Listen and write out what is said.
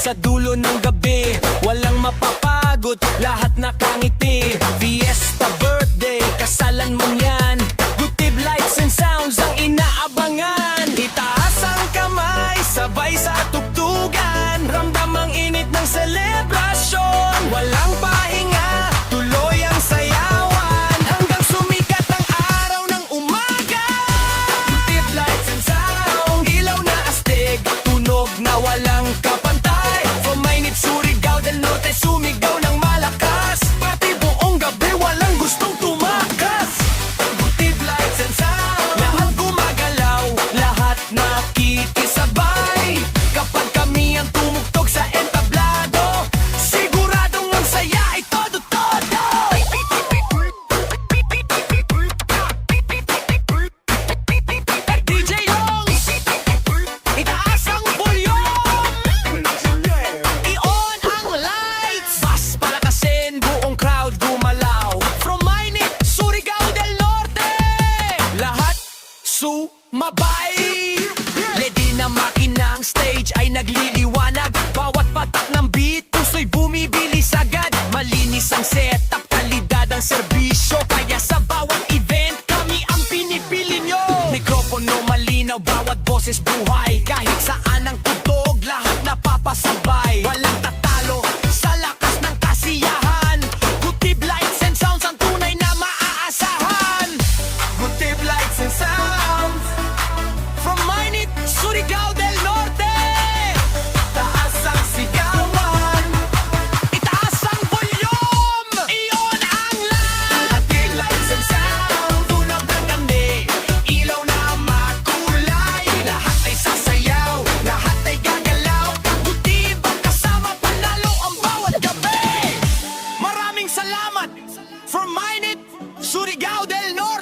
sa dulo ng gabi, walang mapapagod, lahat nakangiti. Fiesta, birthday, kasalan mo yan. Gutib lights and sounds ang inaabangan. Itaas ang kamay, sabay sa tugtugan. Ramdam ang init ng selebrasyon. Walang pahinga, tuloy ang sayawan, hanggang sumikat ang araw ng umaga. Gutib lights and sound, ilaw na astig, tunog na walang kapantay. From Mainit, Surigao del Norte, sumigaw ng malakas. Pati buong gabi walang gustong tumakas. Gutib lights and sound, lahat gumagalaw, lahat nakikisabay. Kapag kami ang tumugtog sa entablado, siguradong ang saya ay todo-todo. DJ Longs, itaas ang volume, i-on ang lights. Bas palakasin, buong crowd gumalaw. From Mainit, Surigao del Norte, lahat sumabay. Ready na makina, ang stage ay nagliliwanag. Bawat patak ng beat, puso'y bumibilis agad. Malinis ang setup, kalidad ang serbisyo, kaya sa bawat event kami ang pinipili nyo. Mikropono malinaw, bawat boses buhay. Kahit saan ang tugtog, lahat napapasabay. Walang tatalo sa lakas ng kasiyahan. Gutib lights and sounds ang tunay na maaasahan. Gutib lights and sounds, from Mainit, Surigao del Norte. Taas ang sigawan, itaas ang volume, iyon ang lahat. Gutib lights and sound, tunog ng damni, ilaw na makulay. Lahat ay sasayaw, lahat ay gagalaw. Gutib ang kasama, panalo ang bawat gabi. Maraming salamat from Mainit, Surigao del Norte.